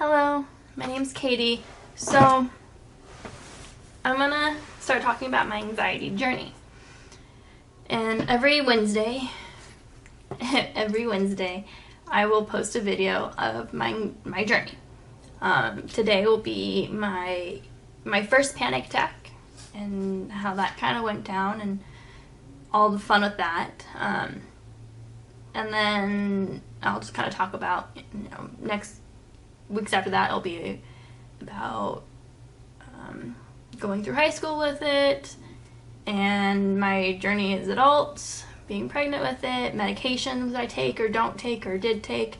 Hello, my name's Katie. So, I'm gonna start talking about my anxiety journey. And every Wednesday, I will post a video of my journey. Today will be my first panic attack and how that kind of went down and all the fun with that. And then I'll just kind of talk about, next weeks after that it'll be about going through high school with it and my journey as adults, being pregnant with it, medications I take or don't take or did take,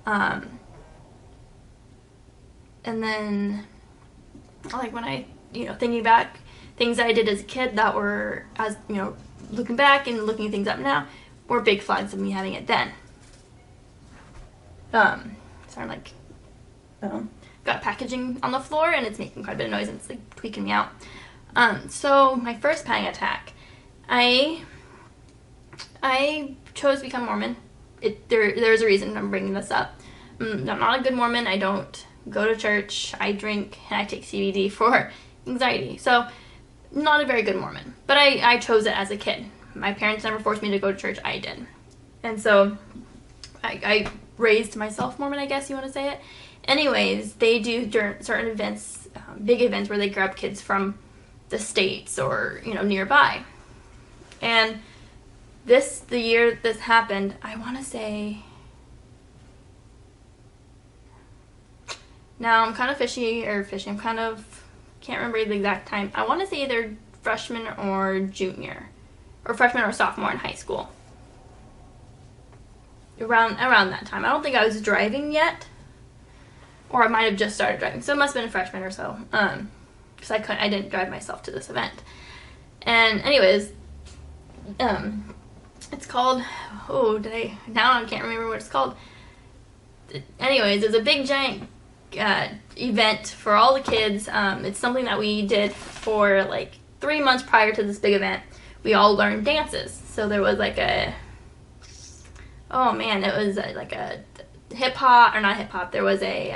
and then like when I thinking back things I did as a kid that were, as looking back and looking things up now, were big flags of me having it then. Sorry, got packaging on the floor and it's making quite a bit of noise and it's like tweaking me out. So my first panic attack, I chose to become Mormon. There's a reason I'm bringing this up. I'm not a good Mormon. I don't go to church. I drink and I take CBD for anxiety. So not a very good Mormon. But I chose it as a kid. My parents never forced me to go to church. I did. And so I raised myself Mormon, I guess you want to say it. Anyways, they do during certain events, big events where they grab kids from the States or, nearby. And the year this happened, I want to say, now I'm kind of can't remember the exact time. I want to say either freshman or junior, or freshman or sophomore in high school. Around that time. I don't think I was driving yet, or I might have just started driving, so it must have been a freshman or so, because I didn't drive myself to this event. And anyways, it's called, now I can't remember what it's called. Anyways, it's a big giant event for all the kids. It's something that we did for like 3 months prior to this big event. We all learned dances. So there was like it was like a hip-hop, or not hip-hop, there was a,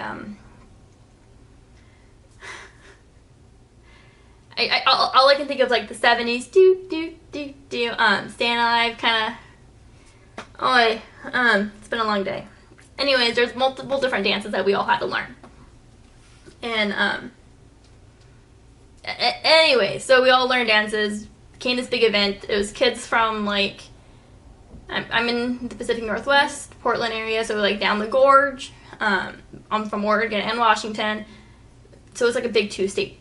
all I can think of like the 70s, Staying Alive, kind of, it's been a long day. Anyways, there's multiple different dances that we all had to learn. And, anyway, so we all learned dances, came to this big event. It was kids from, like, I'm in the Pacific Northwest, Portland area, so like down the gorge. I'm from Oregon and Washington, so it's like a big two-state,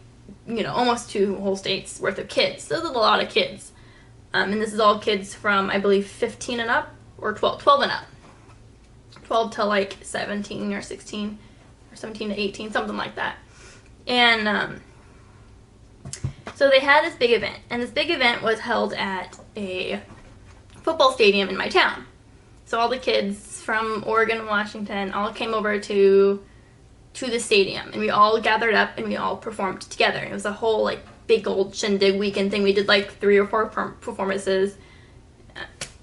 almost 2 whole states worth of kids. So there's a lot of kids. And this is all kids from, I believe, 15 and up, or 12 and up. 12 to like 17 or 16, or 17 to 18, something like that. And so they had this big event, and this big event was held at a football stadium in my town. So all the kids from Oregon and Washington all came over to the stadium, and we all gathered up and we all performed together. It was a whole like big old shindig weekend thing. We did like 3 or 4 performances,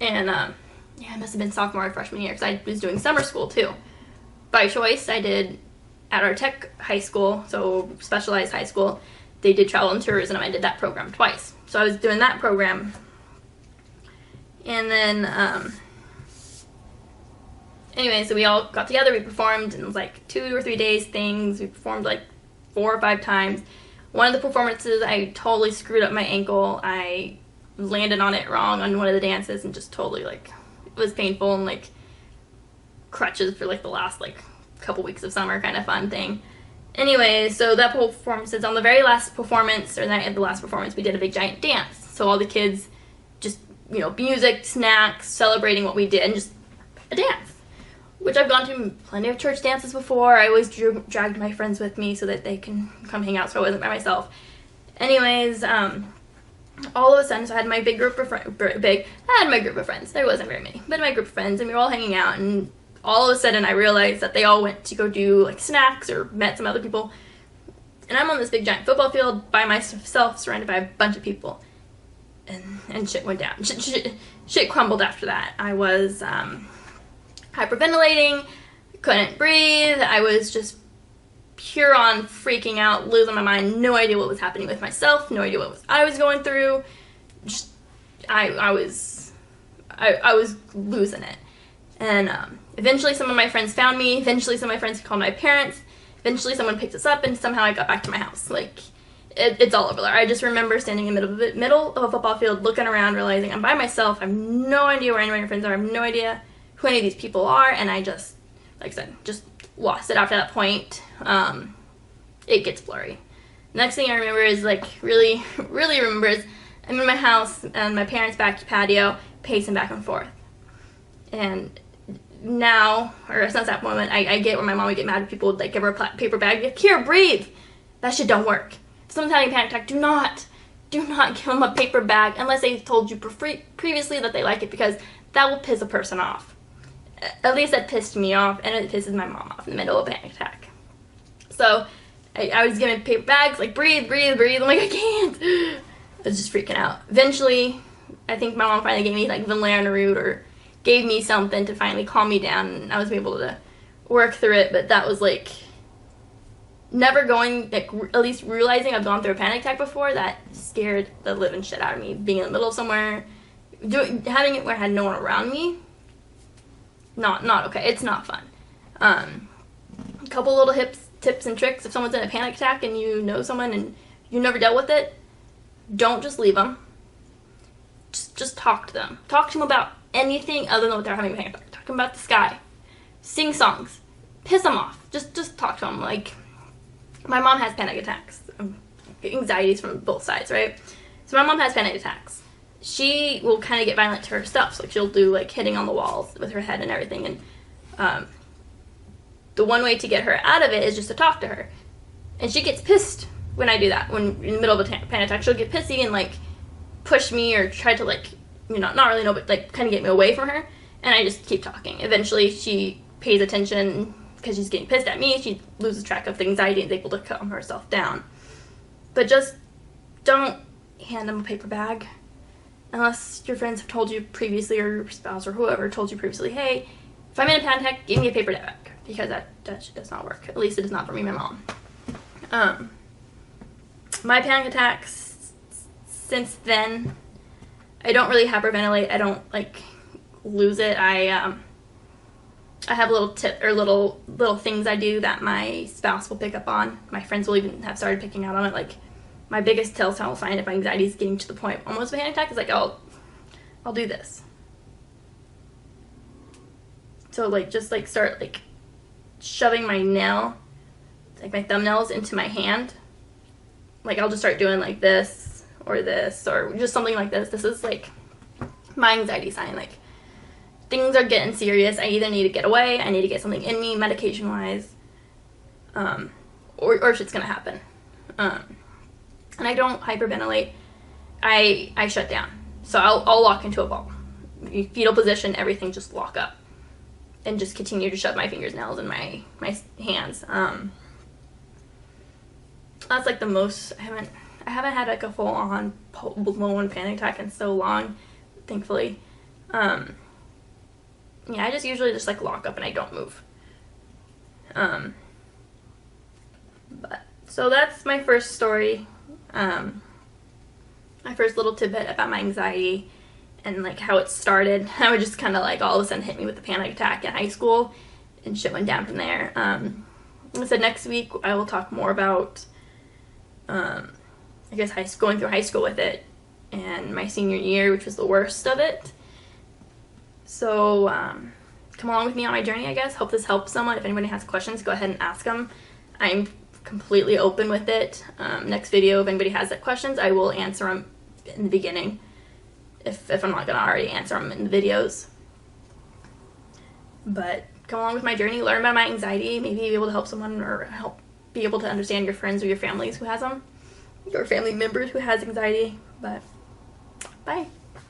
and it must have been sophomore or freshman year because I was doing summer school too. By choice, I did at our tech high school, so specialized high school. They did travel and tourism, and I did that program twice. So I was doing that program. And then, anyway, so we all got together, we performed, and it was like 2 or 3 days things. We performed like 4 or 5 times. One of the performances, I totally screwed up my ankle. I landed on it wrong on one of the dances and just totally, like, it was painful and, like, crutches for, like, the last, like, couple weeks of summer kind of fun thing. Anyway, so that performance is on the very last performance, or night of the last performance, we did a big giant dance. So all the kids just, music, snacks, celebrating what we did, and just a dance. Which I've gone to plenty of church dances before. I always dragged my friends with me so that they can come hang out, so I wasn't by myself. Anyways, all of a sudden, so I had my big group of friends. I had my group of friends. There wasn't very many, but my group of friends, and we were all hanging out, and all of a sudden I realized that they all went to go do like snacks or met some other people. And I'm on this big giant football field by myself, surrounded by a bunch of people. And shit went down. Shit crumbled after that. I was hyperventilating, couldn't breathe. I was just pure on freaking out, losing my mind, no idea what was happening with myself, no idea what I was going through. Just I was losing it. And eventually some of my friends found me. Eventually some of my friends called my parents. Eventually someone picked us up, and somehow I got back to my house. Like, it's all over there. I just remember standing in the middle of a football field, looking around, realizing I'm by myself. I have no idea where any of my friends are. I have no idea who any of these people are. And I just, like I said, just lost it after that point. It gets blurry. Next thing I remember is, like, really, really remember is I'm in my house and my parents' back patio, pacing back and forth. And now, or since that moment, I get where my mom would get mad when people would, like, give her a paper bag. Like, here, breathe. That shit don't work. If someone's having a panic attack, do not give them a paper bag unless they told you previously that they like it, because that will piss a person off. At least that pissed me off, and it pisses my mom off in the middle of a panic attack. So I was given paper bags, like, breathe, breathe, breathe. I'm like, I can't. I was just freaking out. Eventually, I think my mom finally gave me, like, Valerian root, or gave me something to finally calm me down, and I was able to work through it. But that was, like, never going, like, at least realizing I've gone through a panic attack before, that scared the living shit out of me. Being in the middle of somewhere, having it where I had no one around me, not okay. It's not fun. A couple little tips and tricks. If someone's in a panic attack and you know someone and you never dealt with it, don't just leave them. Just talk to them. Talk to them about anything other than what they're having a panic attack. Talk to them about the sky. Sing songs. Piss them off. Just talk to them. Like, my mom has panic attacks. Anxieties from both sides, right? So my mom has panic attacks. She will kind of get violent to her stuff. So, like, she'll do, like, hitting on the walls with her head and everything. And the one way to get her out of it is just to talk to her. And she gets pissed when I do that. When in the middle of a panic attack, she'll get pissy and, like, push me or try to, like, you know, not really know, but, like, kind of get me away from her. And I just keep talking. Eventually, she pays attention because she's getting pissed at me. She loses track of the anxiety and is able to calm herself down. But just don't hand them a paper bag unless your friends have told you previously, or your spouse or whoever told you previously, hey, if I'm in a panic attack, give me a paper bag, because that does not work. At least it does not for me and my mom. My panic attacks since then, I don't really hyperventilate. I don't, like, lose it. I have little little things I do that my spouse will pick up on. My friends will even have started picking out on it. Like, my biggest telltale sign if my anxiety is getting to the point almost of a panic attack is, like, I'll do this. So, like, just, like, start, like, shoving my nail, like, my thumbnails into my hand. Like, I'll just start doing, like, this or just something like this. This is, like, my anxiety sign. Like, things are getting serious. I either need to get away, I need to get something in me medication-wise, or shit's gonna happen. And I don't hyperventilate. I shut down. So I'll lock into a ball. Fetal position, everything, just lock up. And just continue to shove my fingers, nails, and my hands. That's, like, the most. I haven't had, like, a full-on blown panic attack in so long, thankfully. Yeah, I just usually just, like, lock up and I don't move. But so that's my first story. My first little tidbit about my anxiety and, like, how it started. I would just kind of, like, all of a sudden hit me with a panic attack in high school, and shit went down from there. Like I said, next week I will talk more about, I guess, going through high school with it, and my senior year, which was the worst of it. So, come along with me on my journey, I guess. Hope this helps someone. If anybody has questions, go ahead and ask them. I'm completely open with it. Next video, if anybody has that questions, I will answer them in the beginning, if I'm not going to already answer them in the videos. But come along with my journey, learn about my anxiety, maybe be able to help someone, or be able to understand your friends or your families who has them, your family members who has anxiety. But bye.